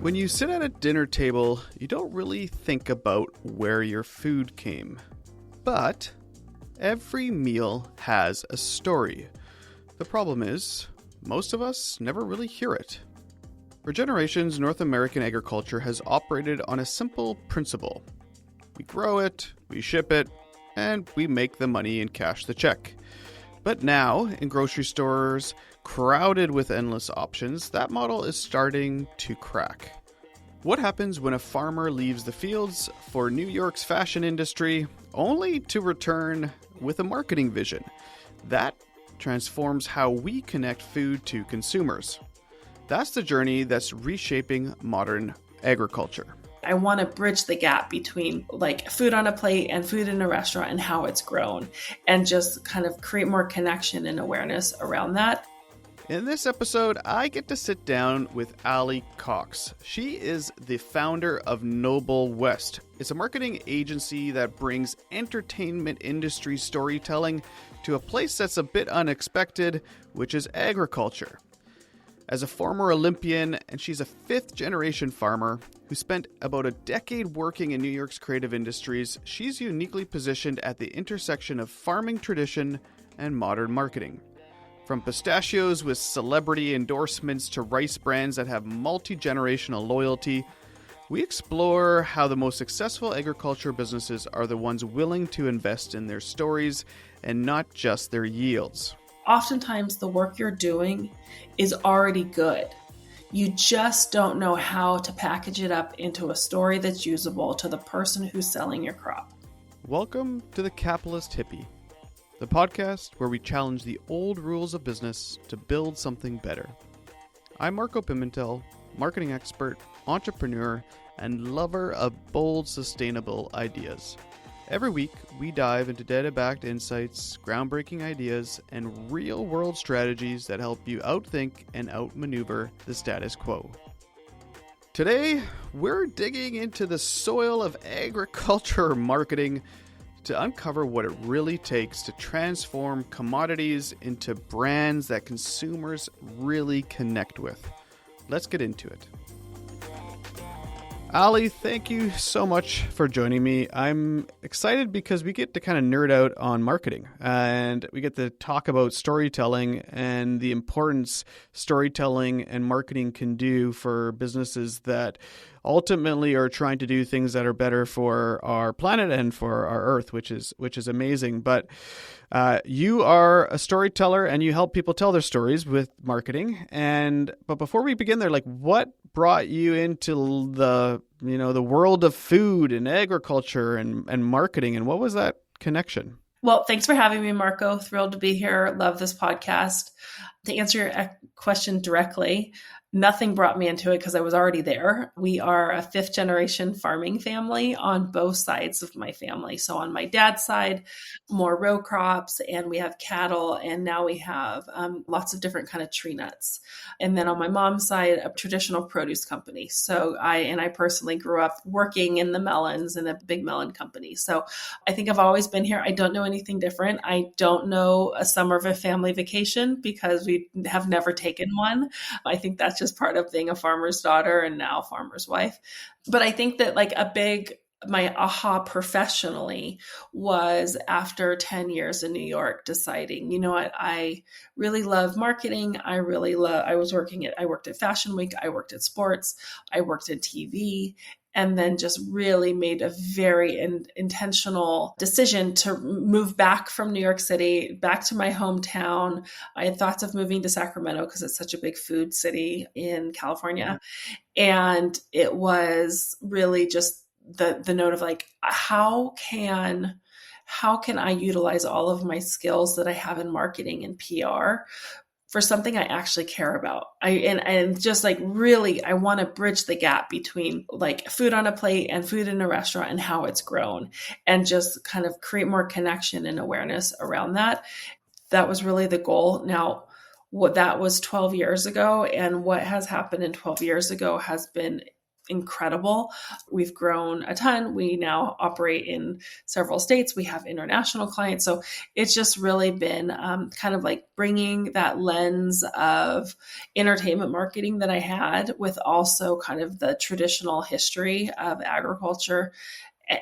When you sit at a dinner table, you don't really think about where your food came. But every meal has a story. The problem is, most of us never really hear it. For generations, North American agriculture has operated on a simple principle. We grow it, we ship it, and we make the money and cash the check. But now, in grocery stores crowded with endless options, that model is starting to crack. What happens when a farmer leaves the fields for New York's fashion industry only to return with a marketing vision? That transforms how we connect food to consumers. That's the journey that's reshaping modern agriculture. I want to bridge the gap between food on a plate and food in a restaurant and how it's grown, and just kind of create more connection and awareness around that. In this episode, I get to sit down with Ali Cox. She is the founder of Noble West. It's a marketing agency that brings entertainment industry storytelling to a place that's a bit unexpected, which is agriculture. As a former Olympian, and she's a fifth-generation farmer who spent about a decade working in New York's creative industries, she's uniquely positioned at the intersection of farming tradition and modern marketing. From pistachios with celebrity endorsements to rice brands that have multi-generational loyalty, we explore how the most successful agriculture businesses are the ones willing to invest in their stories and not just their yields. Oftentimes, the work you're doing is already good. You just don't know how to package it up into a story that's usable to the person who's selling your crop. Welcome to the Capitalist Hippie, the podcast where we challenge the old rules of business to build something better. I'm Marco Pimentel, marketing expert, entrepreneur, and lover of bold, sustainable ideas. Every week, we dive into data-backed insights, groundbreaking ideas, and real-world strategies that help you outthink and outmaneuver the status quo. Today, we're digging into the soil of agriculture marketing to uncover what it really takes to transform commodities into brands that consumers really connect with. Let's get into it. Ali, thank you so much for joining me. I'm excited because we get to kind of nerd out on marketing, and we get to talk about storytelling and the importance storytelling and marketing can do for businesses that ultimately are trying to do things that are better for our planet and for our earth, which is amazing. But you are a storyteller and you help people tell their stories with marketing. But before we begin there, what brought you into the world of food and agriculture and marketing, and what was that connection? Well, thanks for having me, Marco. Thrilled to be here. Love this podcast. To answer your question directly, nothing brought me into it because I was already there. We are a fifth generation farming family on both sides of my family. So on my dad's side, more row crops, and we have cattle, and now we have lots of different kind of tree nuts. And then on my mom's side, a traditional produce company. So I personally grew up working in the melons in a big melon company. So I think I've always been here. I don't know anything different. I don't know a summer of a family vacation because we have never taken one. I think that's just part of being a farmer's daughter and now a farmer's wife. But I think that my aha professionally was after 10 years in New York, deciding, you know what, I really love marketing. I worked at Fashion Week. I worked at sports. I worked in TV. And then just really made a very intentional decision to move back from New York City, back to my hometown. I had thoughts of moving to Sacramento because it's such a big food city in California. And it was really just the note of how can I utilize all of my skills that I have in marketing and PR for something I actually care about. I want to bridge the gap between food on a plate and food in a restaurant and how it's grown, and just kind of create more connection and awareness around that. That was really the goal. Now, that was 12 years ago, and what has happened in 12 years ago has been incredible. We've grown a ton. We now operate in several states. We have international clients. So it's just really been kind of like bringing that lens of entertainment marketing that I had with also kind of the traditional history of agriculture,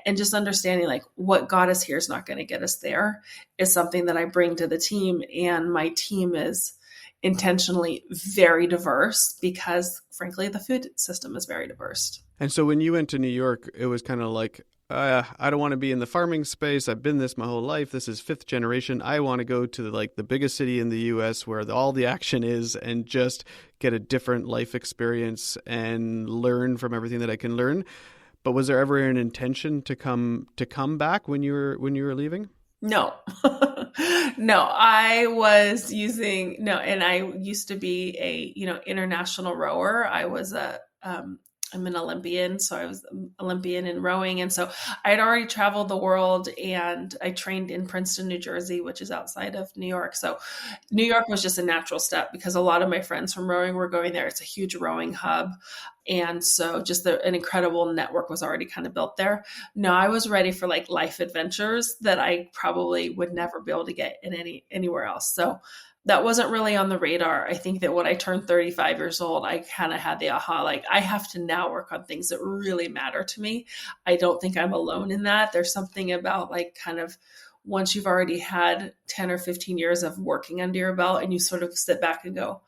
and just understanding like what got us here is not going to get us there is something that I bring to the team. And my team is intentionally very diverse because frankly, the food system is very diverse. And so when you went to New York, it was kind of like, I don't want to be in the farming space. I've been this my whole life. This is fifth generation. I want to go to like the biggest city in the US where all the action is and just get a different life experience and learn from everything that I can learn. But was there ever an intention to come back when you were leaving? No, no, and I used to be a, international rower. I'm an Olympian. So I was Olympian in rowing. And so I had already traveled the world, and I trained in Princeton, New Jersey, which is outside of New York. So New York was just a natural step because a lot of my friends from rowing were going there. It's a huge rowing hub. And so just an incredible network was already kind of built there. No, I was ready for like life adventures that I probably would never be able to get in anywhere else. So that wasn't really on the radar. I think that when I turned 35 years old, I kind of had the aha, like I have to now work on things that really matter to me. I don't think I'm alone in that. There's something about like kind of once you've already had 10 or 15 years of working under your belt and you sort of sit back and go,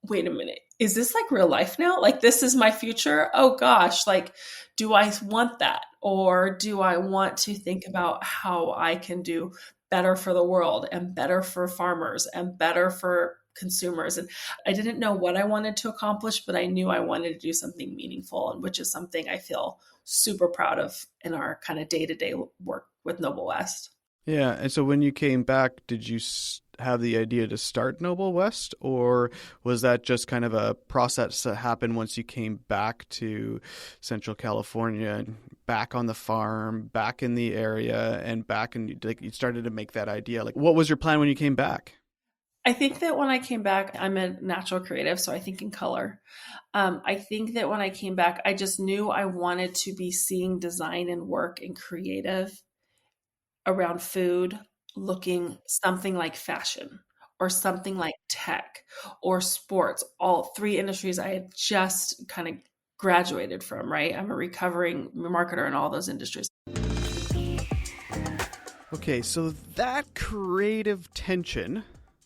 wait a minute, is this like real life now? Like this is my future? Oh gosh, like do I want that? Or do I want to think about how I can do better for the world and better for farmers and better for consumers? And I didn't know what I wanted to accomplish, but I knew I wanted to do something meaningful, and which is something I feel super proud of in our kind of day-to-day work with Noble West. Yeah. And so when you came back, did you have the idea to start Noble West, or was that just kind of a process that happened once you came back to Central California and back on the farm, back in the area, and back and like you started to make that idea? Like, what was your plan when you came back? I think that when I came back, I'm a natural creative, so I think in color. I think that when I came back, I just knew I wanted to be seeing design and work and creative around food looking something like fashion or something like tech or sports, all three industries I had just kind of graduated from, right? I'm a recovering marketer in all those industries. Okay, so that creative tension,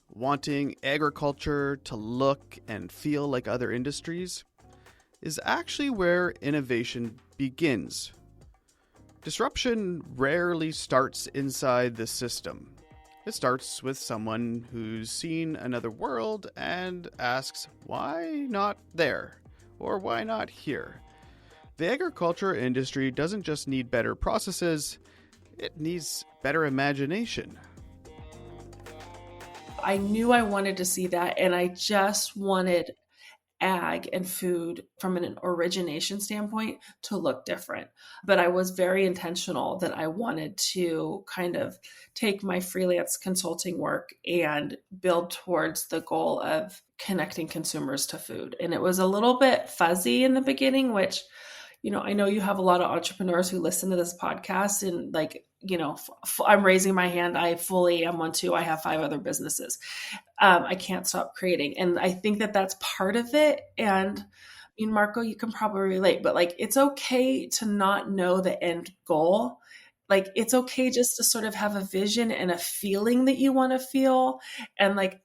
wanting agriculture to look and feel like other industries, is actually where innovation begins. Disruption rarely starts inside the system. It starts with someone who's seen another world and asks, why not there? Or why not here? The agriculture industry doesn't just need better processes, it needs better imagination. I knew I wanted to see that, and I just wanted ag and food from an origination standpoint to look different. But I was very intentional that I wanted to kind of take my freelance consulting work and build towards the goal of connecting consumers to food. And it was a little bit fuzzy in the beginning, which, I know you have a lot of entrepreneurs who listen to this podcast, and like, I'm raising my hand. I fully am one too. I have 5 other businesses. I can't stop creating. And I think that that's part of it. And Marco, you can probably relate, but like, it's okay to not know the end goal. Like, it's okay just to sort of have a vision and a feeling that you want to feel, and like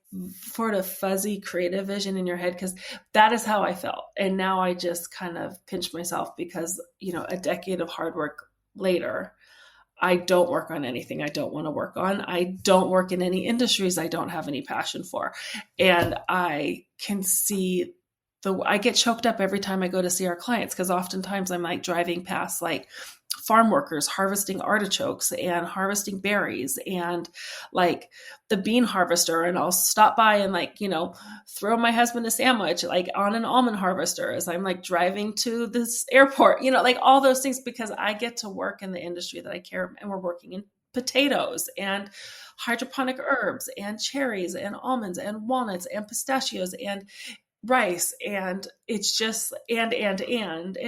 sort of fuzzy creative vision in your head, because that is how I felt. And now I just kind of pinch myself because, a decade of hard work later, I don't work on anything I don't want to work on. I don't work in any industries I don't have any passion for. And I can see I get choked up every time I go to see our clients, because oftentimes I'm like driving past like farm workers harvesting artichokes and harvesting berries and like the bean harvester. And I'll stop by and like, throw my husband a sandwich, like on an almond harvester as I'm like driving to this airport, like all those things, because I get to work in the industry that I care. And we're working in potatoes and hydroponic herbs and cherries and almonds and walnuts and pistachios. And rice, and it's just and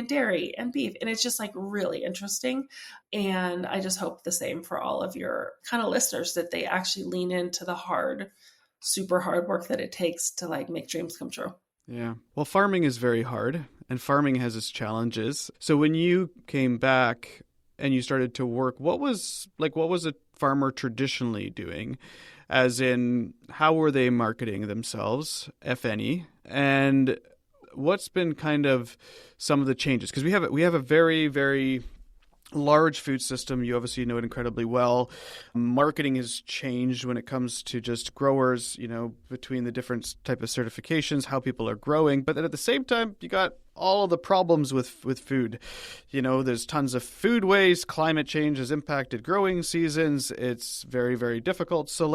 dairy and beef, and it's just like really interesting. And I just hope the same for all of your kind of listeners, that they actually lean into the hard, super hard work that it takes to like make dreams come true. Yeah. Well, farming is very hard, and farming has its challenges. So when you came back and you started to work, what was a farmer traditionally doing? As in, how were they marketing themselves, if any? And what's been kind of some of the changes? Because we have a very, very large food system. You obviously know it incredibly well. Marketing has changed when it comes to just growers, between the different type of certifications, how people are growing. But then at the same time, you got all of the problems with food. There's tons of food waste. Climate change has impacted growing seasons. It's very, very difficult. So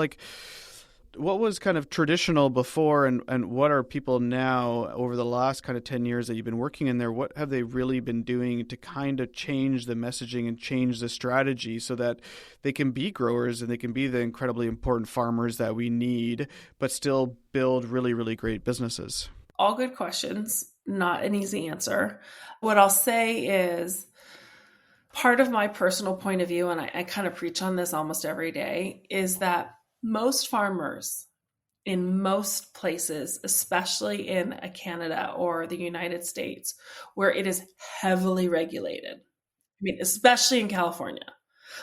what was kind of traditional before, and what are people now over the last kind of 10 years that you've been working in there? What have they really been doing to kind of change the messaging and change the strategy so that they can be growers and they can be the incredibly important farmers that we need, but still build really, really great businesses? All good questions, not an easy answer. What I'll say is, part of my personal point of view, and I kind of preach on this almost every day, is that most farmers in most places, especially in Canada or the United States, where it is heavily regulated, especially in California,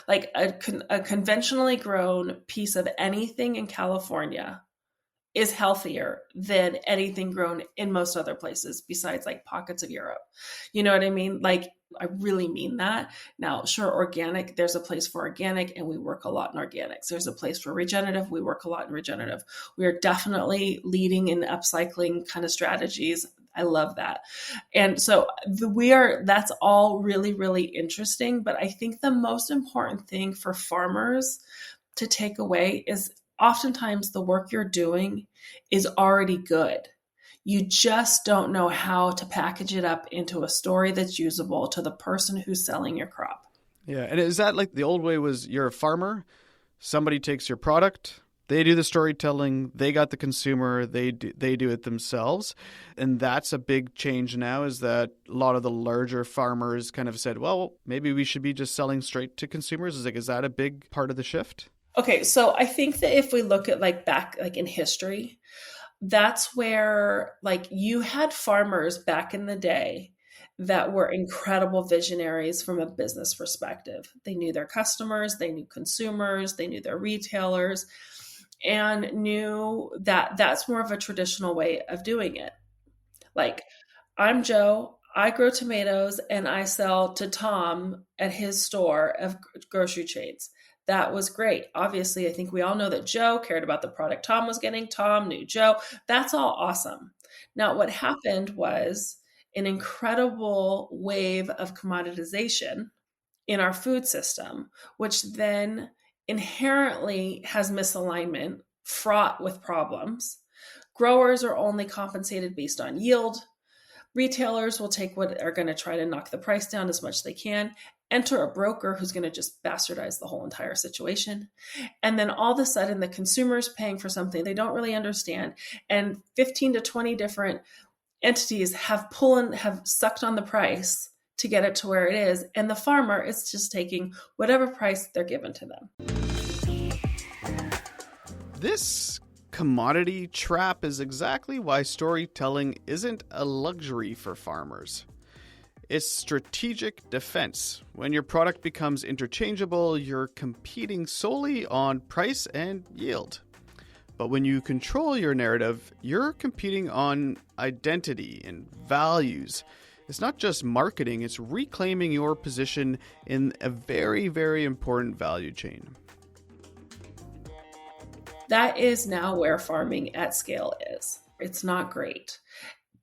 like a conventionally grown piece of anything in California is healthier than anything grown in most other places besides like pockets of Europe. You know what I mean? Like, I really mean that. Now, sure, organic, there's a place for organic, and we work a lot in organics. There's a place for regenerative. We work a lot in regenerative. We are definitely leading in upcycling kind of strategies. I love that. And so that's all really, really interesting. But I think the most important thing for farmers to take away is, oftentimes the work you're doing is already good. You just don't know how to package it up into a story that's usable to the person who's selling your crop. Yeah. And is that like the old way was, you're a farmer, somebody takes your product, they do the storytelling, they got the consumer, they do it themselves. And that's a big change now, is that a lot of the larger farmers kind of said, well, maybe we should be just selling straight to consumers. Is that a big part of the shift? Okay, so I think that if we look at back in history, that's where you had farmers back in the day that were incredible visionaries from a business perspective. They knew their customers, they knew consumers, they knew their retailers, and knew that that's more of a traditional way of doing it. Like, I'm Joe, I grow tomatoes and I sell to Tom at his store of grocery chains. That was great. Obviously, I think we all know that Joe cared about the product Tom was getting. Tom knew Joe. That's all awesome. Now, what happened was an incredible wave of commoditization in our food system, which then inherently has misalignment, fraught with problems. Growers are only compensated based on yield. Retailers will take what are going to try to knock the price down as much as they can. Enter a broker who's going to just bastardize the whole entire situation. And then all of a sudden, the consumer's paying for something they don't really understand. And 15 to 20 different entities have sucked on the price to get it to where it is. And the farmer is just taking whatever price they're given to them. This commodity trap is exactly why storytelling isn't a luxury for farmers. It's strategic defense. When your product becomes interchangeable, you're competing solely on price and yield. But when you control your narrative, you're competing on identity and values. It's not just marketing, it's reclaiming your position in a very, very important value chain. That is now where farming at scale is. It's not great.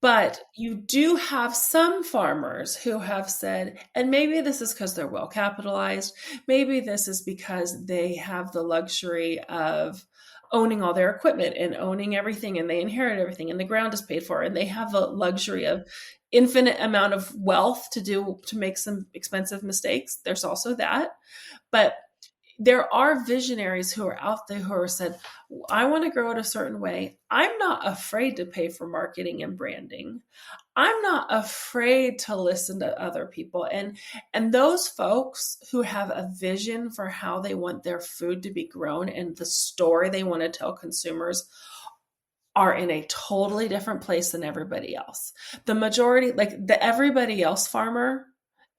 But you do have some farmers who have said, and maybe this is because they're well capitalized, maybe this is because they have the luxury of owning all their equipment and owning everything, and they inherit everything, and the ground is paid for, and they have the luxury of infinite amount of wealth to make some expensive mistakes. There's also that. But there are visionaries who are out there who are said, I want to grow it a certain way. I'm not afraid to pay for marketing and branding. I'm not afraid to listen to other people. And those folks who have a vision for how they want their food to be grown and the story they want to tell consumers are in a totally different place than everybody else. The majority, like the everybody else farmer,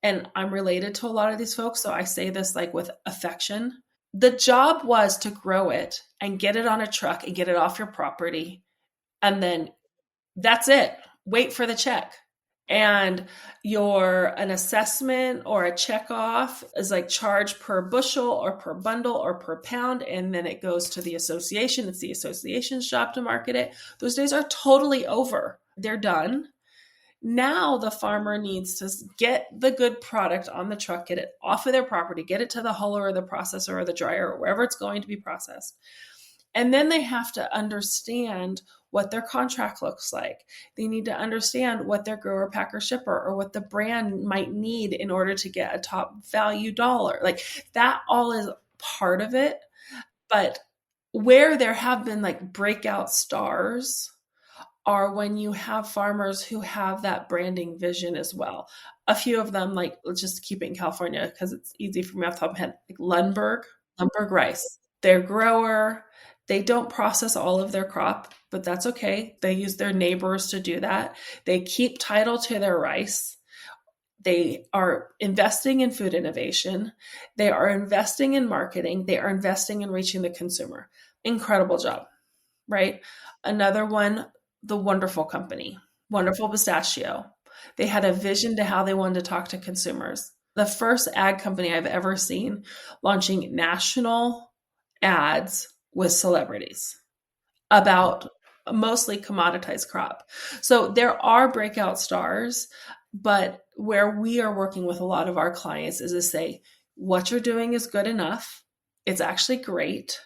and I'm related to a lot of these folks, so I say this like with affection. The job was to grow it and get it on a truck and get it off your property. And then that's it. Wait for the check. And an assessment or a check off is like charged per bushel or per bundle or per pound. And then it goes to the association. It's the association's job to market it. Those days are totally over. They're done. Now the farmer needs to get the good product on the truck, get it off of their property, get it to the huller or the processor or the dryer or wherever it's going to be processed. And then they have to understand what their contract looks like. They need to understand what their grower, packer, shipper, or what the brand might need in order to get a top value dollar. Like that all is part of it. But where there have been like breakout stars are when you have farmers who have that branding vision as well. A few of them, like let's just keep it in California because it's easy for me off the top of my head, like Lundberg rice. Their grower, they don't process all of their crop, but that's okay. They use their neighbors to do that. They keep title to their rice. They are investing in food innovation. They are investing in marketing. They are investing in reaching the consumer. Incredible job, right? Another one, the Wonderful Company, Wonderful Pistachio. They had a vision to how they wanted to talk to consumers. The first ad company I've ever seen launching national ads with celebrities about mostly commoditized crop. So there are breakout stars, but where we are working with a lot of our clients is to say, what you're doing is good enough. It's actually great.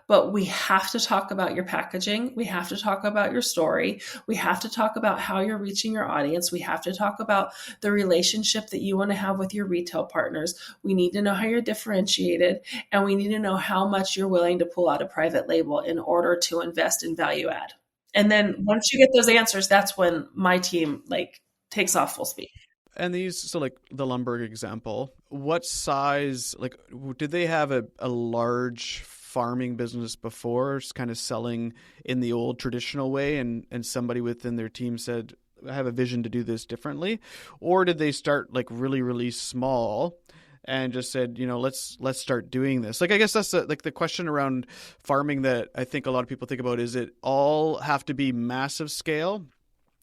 But we have to talk about your packaging. We have to talk about your story. We have to talk about how you're reaching your audience. We have to talk about the relationship that you want to have with your retail partners. We need to know how you're differentiated, and we need to know how much you're willing to pull out a private label in order to invest in value add. And then once you get those answers, that's when my team like takes off full speed. And these, so like the Lundberg example, what size, like did they have a large farming business before, just kind of selling in the old traditional way, and somebody within their team said, I have a vision to do this differently? Or did they start like really, really small and just said, let's start doing this? Like, I guess that's like the question around farming that I think a lot of people think about. Is it all have to be massive scale?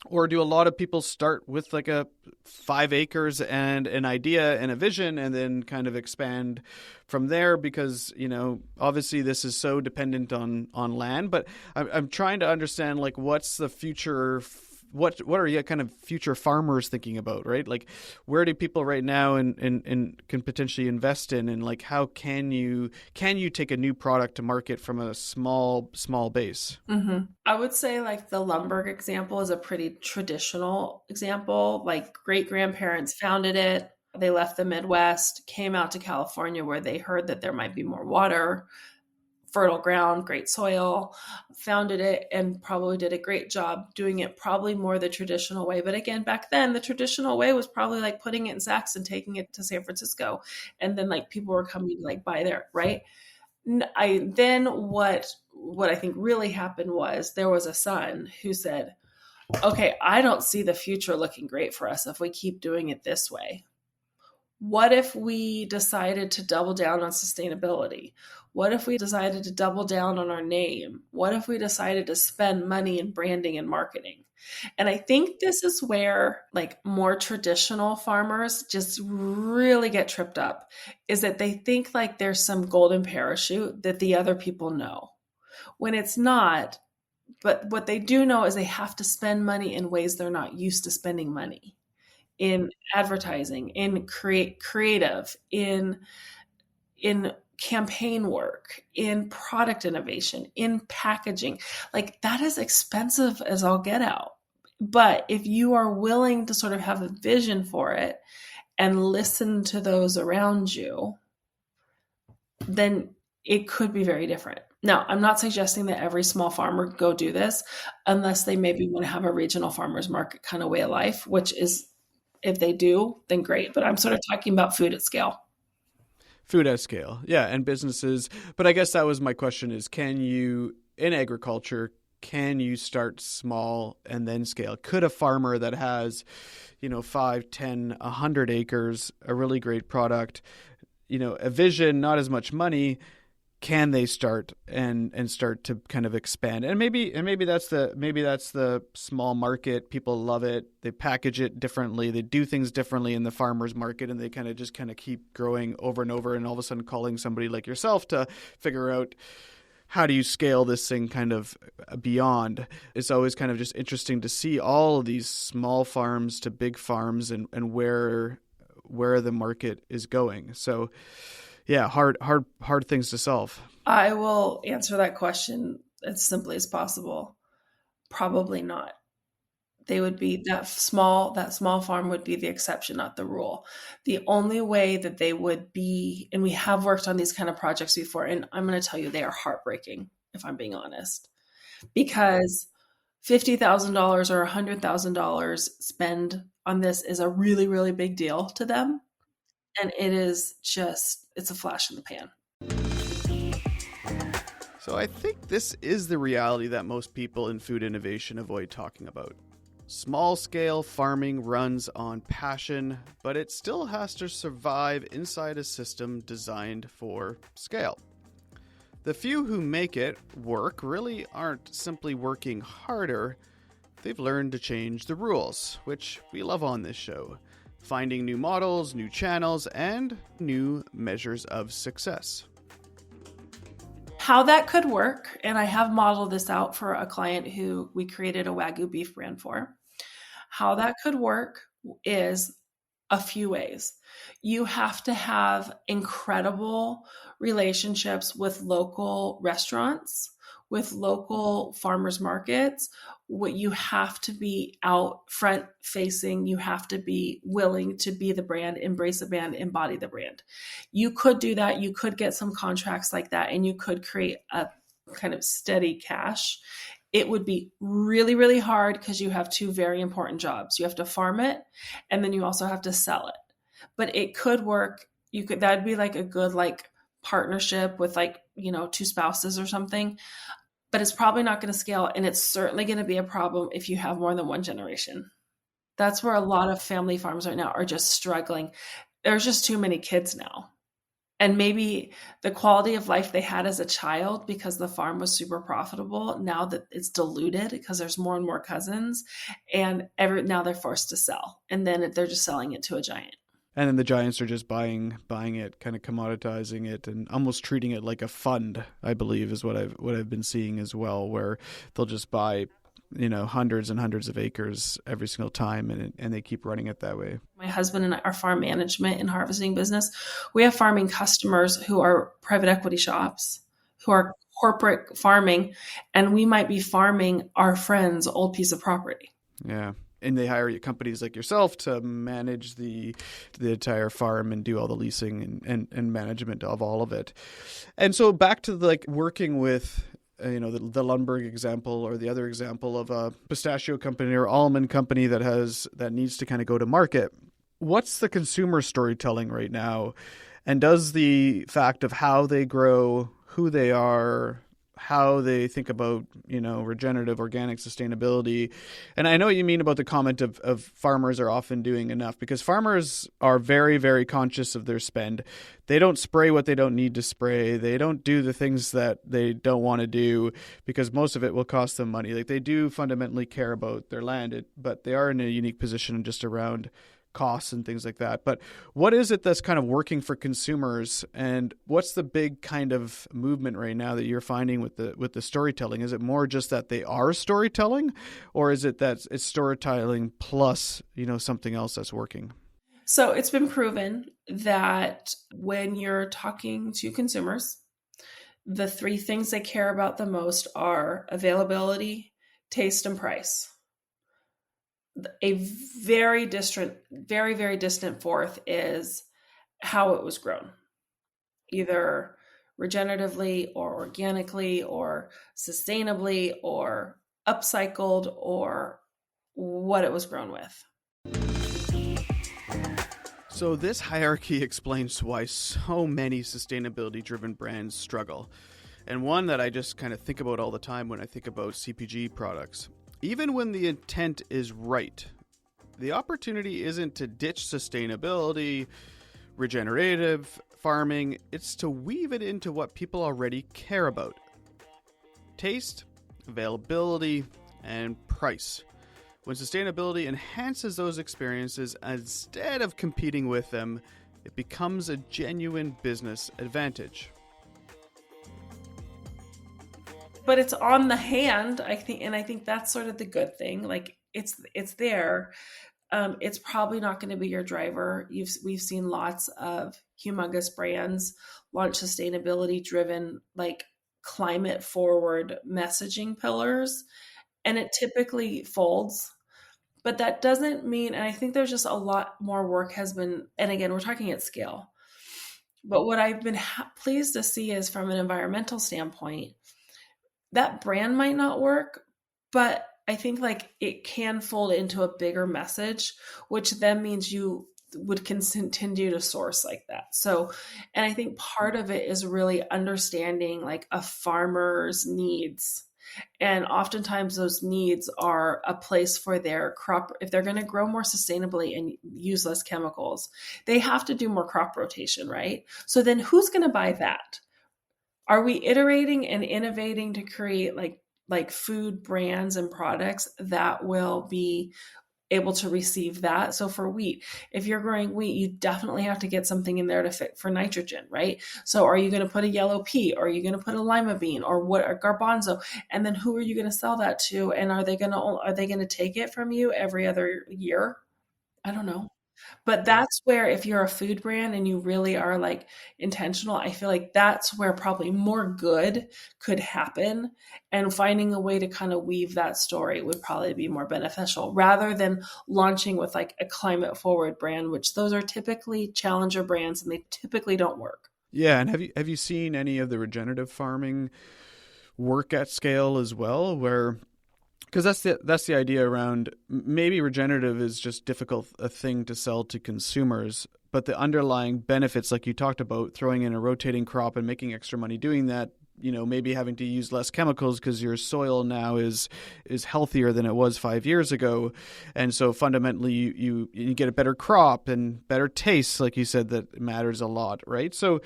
Or do a lot of people start with like a 5 acres and an idea and a vision and then kind of expand from there? Because, obviously this is so dependent on land, but I'm trying to understand like what's the future, what are you kind of future farmers thinking about, right? Like where do people right now and can potentially invest in, and like how can you take a new product to market from a small base? Mm-hmm. I would say like the Lundberg example is a pretty traditional example. Like great grandparents founded it. They left the Midwest, came out to California where they heard that there might be more water, fertile ground, great soil, founded it, and probably did a great job doing it probably more the traditional way. But again, back then, the traditional way was probably like putting it in sacks and taking it to San Francisco. And then like people were coming to like buy there, right? Then what I think really happened was there was a son who said, okay, I don't see the future looking great for us if we keep doing it this way. What if we decided to double down on sustainability? What if we decided to double down on our name? What if we decided to spend money in branding and marketing? And I think this is where like more traditional farmers just really get tripped up, is that they think like there's some golden parachute that the other people know, when it's not. But what they do know is they have to spend money in ways they're not used to spending money. In advertising, in creative, in campaign work, in product innovation, in packaging. Like that is expensive as all get out. But if you are willing to sort of have a vision for it and listen to those around you, then it could be very different. Now, I'm not suggesting that every small farmer go do this unless they maybe want to have a regional farmers market kind of way of life, which is, if they do, then great. But I'm sort of talking about food at scale. Food at scale. Yeah. And businesses. But I guess that was my question is, can you, in agriculture, can you start small and then scale? Could a farmer that has, 5, 10, 100 acres, a really great product, a vision, not as much money, can they start and start to kind of expand? And maybe that's the small market. People love it. They package it differently. They do things differently in the farmers market, and they kind of keep growing over and over. And all of a sudden, calling somebody like yourself to figure out how do you scale this thing kind of beyond. It's always kind of just interesting to see all of these small farms to big farms and where the market is going. So. Yeah, hard things to solve. I will answer that question as simply as possible. Probably not. They would be that small farm would be the exception, not the rule. The only way that they would be, and we have worked on these kind of projects before, and I'm going to tell you they are heartbreaking, if I'm being honest, because $50,000 or $100,000 spend on this is a really, really big deal to them. And it is just, it's a flash in the pan. So I think this is the reality that most people in food innovation avoid talking about. Small-scale farming runs on passion, but it still has to survive inside a system designed for scale. The few who make it work really aren't simply working harder. They've learned to change the rules, which we love on this show. Finding new models, new channels, and new measures of success. How that could work, and I have modeled this out for a client who we created a Wagyu beef brand for. How that could work is a few ways. You have to have incredible relationships with local restaurants, with local farmers markets. What you have to be out front facing, you have to be willing to be the brand, embrace the brand, embody the brand. You could do that. You could get some contracts like that, and you could create a kind of steady cash. It would be really, really hard because you have two very important jobs. You have to farm it, and then you also have to sell it. But it could work. That'd be like a good partnership with two spouses or something. But it's probably not going to scale, and it's certainly going to be a problem if you have more than one generation. That's where a lot of family farms right now are just struggling. There's just too many kids now. And maybe the quality of life they had as a child because the farm was super profitable, now that it's diluted because there's more and more cousins, and now they're forced to sell. And then they're just selling it to a giant. And then the giants are just buying it, kind of commoditizing it, and almost treating it like a fund, I believe, is what I've been seeing as well, where they'll just buy, hundreds and hundreds of acres every single time, and they keep running it that way. My husband and I, our farm management and harvesting business, we have farming customers who are private equity shops, who are corporate farming, and we might be farming our friend's old piece of property. Yeah. And they hire companies like yourself to manage the entire farm and do all the leasing and management of all of it. And so back to working with the Lundberg example, or the other example of a pistachio company or almond company that needs to kind of go to market. What's the consumer storytelling right now? And does the fact of how they grow, who they are, how they think about, regenerative, organic sustainability. And I know what you mean about the comment of farmers are often doing enough, because farmers are very, very conscious of their spend. They don't spray what they don't need to spray. They don't do the things that they don't want to do because most of it will cost them money. They do fundamentally care about their land, but they are in a unique position just around costs and things like that. But what is it that's kind of working for consumers, and what's the big kind of movement right now that you're finding with the storytelling? Is it more just that they are storytelling, or is it that it's storytelling plus something else that's working? So it's been proven that when you're talking to consumers, the three things they care about the most are availability, taste, and price. A very very distant fourth is how it was grown. Either regeneratively or organically or sustainably or upcycled or what it was grown with. So this hierarchy explains why so many sustainability-driven brands struggle. And one that I just kind of think about all the time when I think about CPG products. Even when the intent is right, the opportunity isn't to ditch sustainability, regenerative farming, it's to weave it into what people already care about. Taste, availability, and price. When sustainability enhances those experiences instead of competing with them, it becomes a genuine business advantage. But it's on the hand, I think, and I think that's sort of the good thing. Like it's there. It's probably not going to be your driver. We've seen lots of humongous brands launch sustainability driven, like climate forward messaging pillars, and it typically folds. But that doesn't mean, and I think there's just a lot more work has been, and again, we're talking at scale. But what I've been pleased to see is from an environmental standpoint, that brand might not work, but I think like it can fold into a bigger message, which then means you would continue to source like that. So, and I think part of it is really understanding like a farmer's needs. And oftentimes those needs are a place for their crop. If they're going to grow more sustainably and use less chemicals, they have to do more crop rotation, right? So then who's going to buy that? Are we iterating and innovating to create like food brands and products that will be able to receive that? So for wheat, if you're growing wheat, you definitely have to get something in there to fit for nitrogen, right? So are you going to put a yellow pea? Or are you going to put a lima bean or what, or garbanzo? And then who are you going to sell that to? And are they going to take it from you every other year? I don't know. But that's where if you're a food brand and you really are like intentional, I feel like that's where probably more good could happen. And finding a way to kind of weave that story would probably be more beneficial rather than launching with like a climate forward brand, which those are typically challenger brands and they typically don't work. Yeah, and have you seen any of the regenerative farming work at scale as well, where because that's the idea around maybe regenerative is just difficult a thing to sell to consumers, but the underlying benefits, like you talked about, throwing in a rotating crop and making extra money doing that, you know, maybe having to use less chemicals because your soil now is healthier than it was 5 years ago, and so fundamentally you get a better crop and better taste, like you said, that matters a lot, right? So,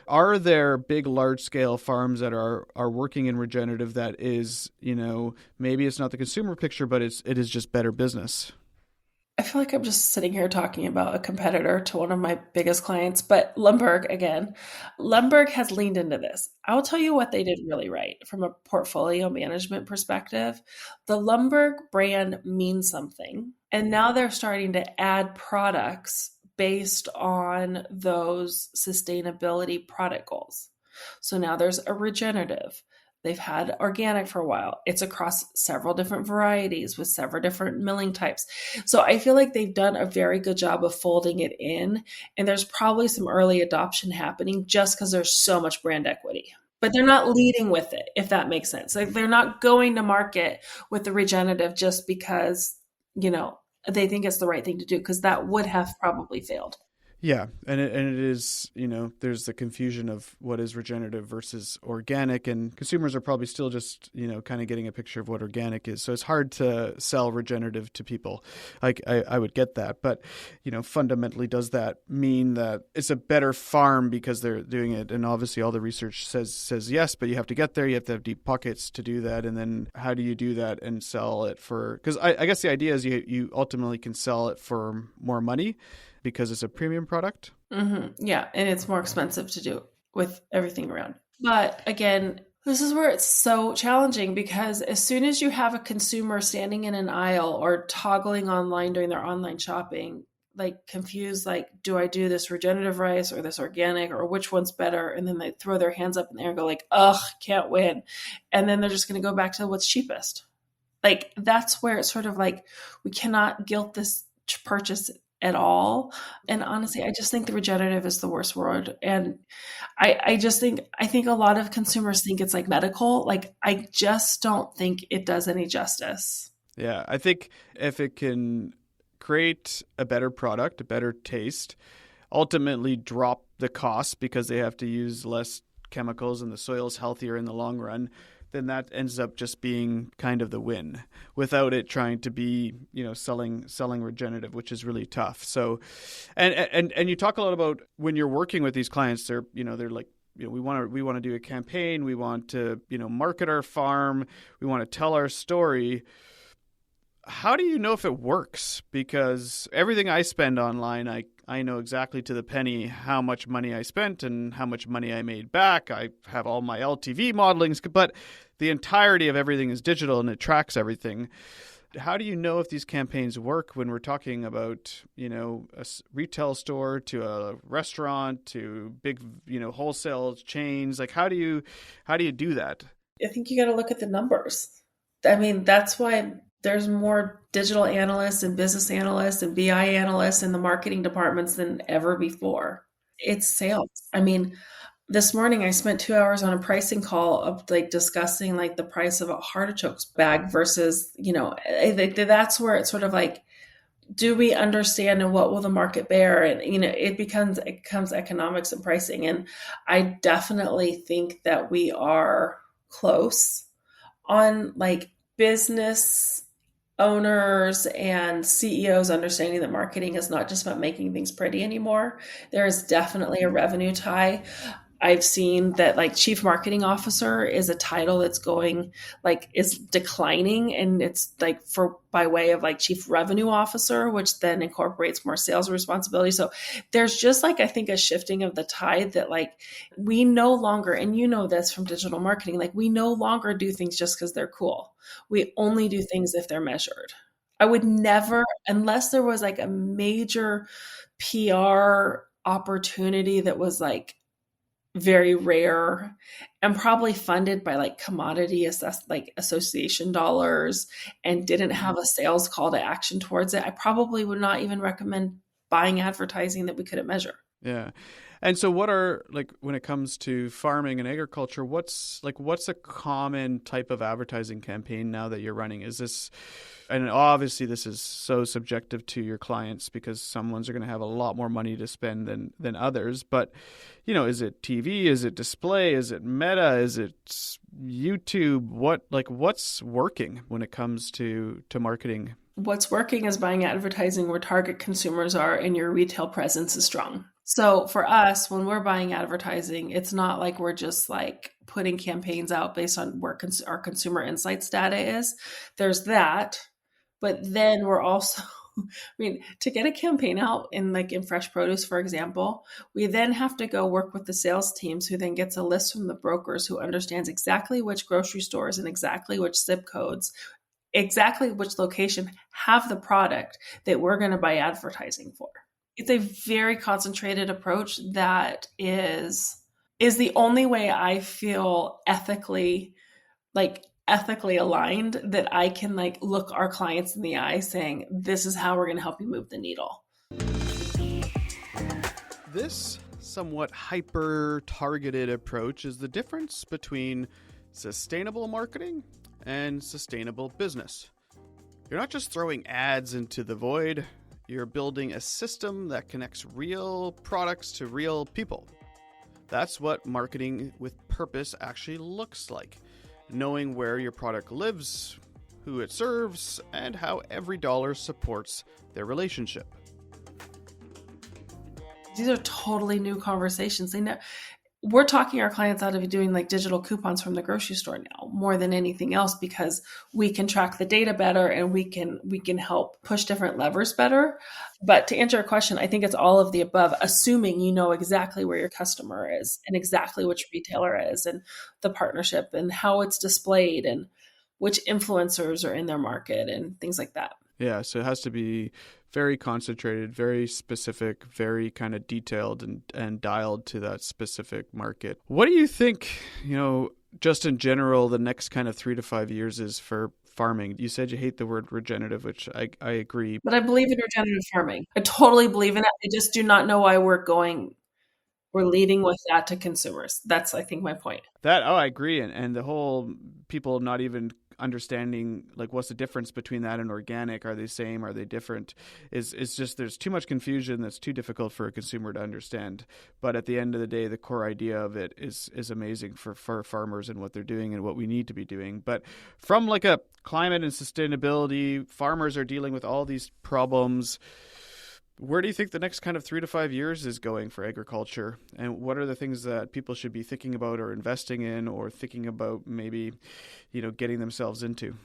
are there big, large scale farms that are working in regenerative that is, you know, maybe it's not the consumer picture, but it is just better business? I feel like I'm just sitting here talking about a competitor to one of my biggest clients, but Lumberg has leaned into this. I'll tell you what they did really right from a portfolio management perspective. The Lumberg brand means something, and now they're starting to add products based on those sustainability product goals. So now there's a regenerative. They've had organic for a while. It's across several different varieties with several different milling types. So I feel like they've done a very good job of folding it in. And there's probably some early adoption happening just because there's so much brand equity. But they're not leading with it, if that makes sense. Like they're not going to market with the regenerative just because, you know, they think it's the right thing to do, because that would have probably failed. Yeah, and it is, you know, there's the confusion of what is regenerative versus organic, and consumers are probably still just, you know, kind of getting a picture of what organic is. So it's hard to sell regenerative to people. Like I would get that, but, you know, fundamentally, does that mean that it's a better farm because they're doing it? And obviously, all the research says yes, but you have to get there. You have to have deep pockets to do that, and then how do you do that and sell it for? Because I guess the idea is you ultimately can sell it for more money, because it's a premium product. Mm-hmm. Yeah, and it's more expensive to do with everything around. But again, this is where it's so challenging, because as soon as you have a consumer standing in an aisle or toggling online doing their online shopping, like confused, like, do I do this regenerative rice or this organic, or which one's better? And then they throw their hands up in the air and go like, ugh, can't win. And then they're just going to go back to what's cheapest. Like, that's where it's sort of like, we cannot guilt this purchase at all. And honestly, I just think the regenerative is the worst word. And I think a lot of consumers think it's like medical. Like, I just don't think it does any justice. Yeah, I think if it can create a better product, a better taste, ultimately drop the cost because they have to use less chemicals and the soil's healthier in the long run, then that ends up just being kind of the win without it trying to be, selling regenerative, which is really tough. So, and you talk a lot about when you're working with these clients, they're like, we want to do a campaign. We want to, market our farm. We want to tell our story. How do you know if it works? Because everything I spend online, I know exactly to the penny how much money I spent and how much money I made back. I have all my LTV modelings, but the entirety of everything is digital and it tracks everything. How do you know if these campaigns work when we're talking about, a retail store to a restaurant to big, wholesale chains? Like, how do you do that? I think you got to look at the numbers. I mean, that's why there's more digital analysts and business analysts and BI analysts in the marketing departments than ever before. It's sales. I mean, this morning I spent 2 hours on a pricing call of discussing the price of a artichokes bag versus, that's where it's sort of like, do we understand and what will the market bear? And, it becomes economics and pricing. And I definitely think that we are close on business owners and CEOs understanding that marketing is not just about making things pretty anymore. There is definitely a revenue tie. I've seen that chief marketing officer is a title that's going is declining, and it's by way of chief revenue officer, which then incorporates more sales responsibility. So there's just I think a shifting of the tide that we no longer, and this from digital marketing, we no longer do things just because they're cool. We only do things if they're measured. I would never, unless there was a major PR opportunity that was very rare and probably funded by commodity association dollars and didn't have a sales call to action towards it, I probably would not even recommend buying advertising that we couldn't measure. Yeah. And so what are, when it comes to farming and agriculture, what's a common type of advertising campaign now that you're running? Is this, and obviously this is so subjective to your clients because some ones are going to have a lot more money to spend than others, but is it TV? Is it display? Is it Meta? Is it YouTube? What's working when it comes to marketing? What's working is buying advertising where target consumers are and your retail presence is strong. So for us, when we're buying advertising, it's not like we're just putting campaigns out based on where our consumer insights data is. There's that. But then we're also, to get a campaign out in fresh produce, for example, we then have to go work with the sales teams who then gets a list from the brokers who understands exactly which grocery stores and exactly which zip codes, exactly which location have the product that we're going to buy advertising for. It's a very concentrated approach that is the only way I feel ethically aligned that I can look our clients in the eye saying, this is how we're going to help you move the needle. This somewhat hyper-targeted approach is the difference between sustainable marketing and sustainable business. You're not just throwing ads into the void. You're building a system that connects real products to real people. That's what marketing with purpose actually looks like. Knowing where your product lives, who it serves, and how every dollar supports their relationship. These are totally new conversations. We're talking our clients out of doing digital coupons from the grocery store now more than anything else because we can track the data better and we can help push different levers better. But to answer your question, I think it's all of the above, assuming you know exactly where your customer is and exactly which retailer is and the partnership and how it's displayed and which influencers are in their market and things like that. Yeah, so it has to be very concentrated, very specific, very kind of detailed and dialed to that specific market. What do you think, just in general, the next kind of 3 to 5 years is for farming? You said you hate the word regenerative, which I agree. But I believe in regenerative farming. I totally believe in it. I just do not know why we're leading with that to consumers. That's, I think, my point. I agree. And the whole people not even understanding like what's the difference between that and organic, are they same, are they different, is just there's too much confusion that's too difficult for a consumer to understand. But at the end of the day, the core idea of it is amazing for farmers and what they're doing and what we need to be doing. But from like a climate and sustainability, farmers are dealing with all these problems. Where do you think the next kind of 3 to 5 years is going for agriculture? And what are the things that people should be thinking about or investing in or thinking about maybe, getting themselves into?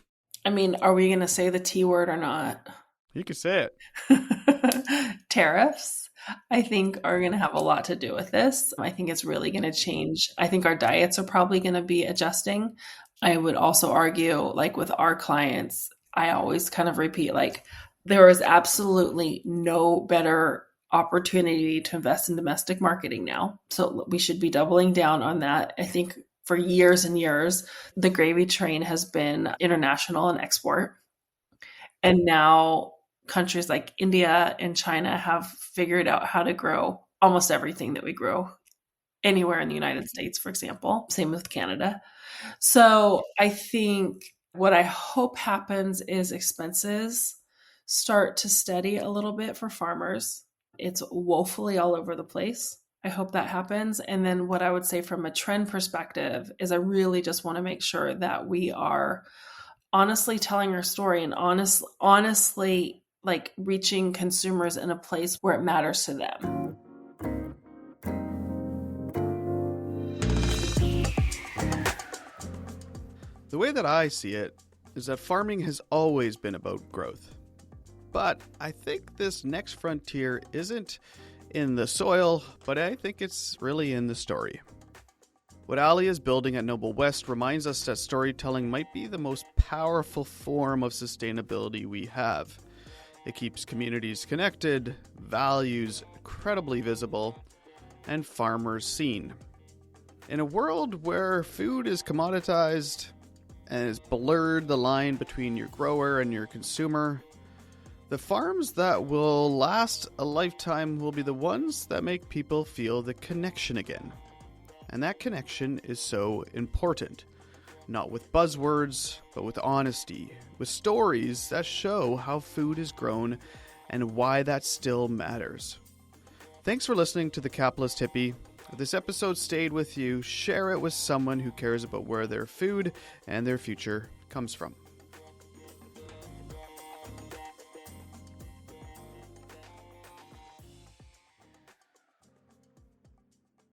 I mean, are we going to say the T word or not? You can say it. Tariffs, I think, are going to have a lot to do with this. I think it's really going to change. I think our diets are probably going to be adjusting. I would also argue, like with our clients, I always kind of repeat, like, there is absolutely no better opportunity to invest in domestic marketing now. So we should be doubling down on that. I think for years and years, the gravy train has been international and export. And now countries like India and China have figured out how to grow almost everything that we grow anywhere in the United States, for example. Same with Canada. So I think what I hope happens is expenses start to steady a little bit for farmers. It's woefully all over the place. I hope that happens. And then what I would say from a trend perspective is I really just want to make sure that we are honestly telling our story and honestly like reaching consumers in a place where it matters to them. The way that I see it is that farming has always been about growth. But I think this next frontier isn't in the soil, but I think it's really in the story. What Ali is building at Noble West reminds us that storytelling might be the most powerful form of sustainability we have. It keeps communities connected, values incredibly visible, and farmers seen. In a world where food is commoditized and has blurred the line between your grower and your consumer, the farms that will last a lifetime will be the ones that make people feel the connection again. And that connection is so important. Not with buzzwords, but with honesty, with stories that show how food is grown and why that still matters. Thanks for listening to The Capitalist Hippie. If this episode stayed with you, share it with someone who cares about where their food and their future comes from.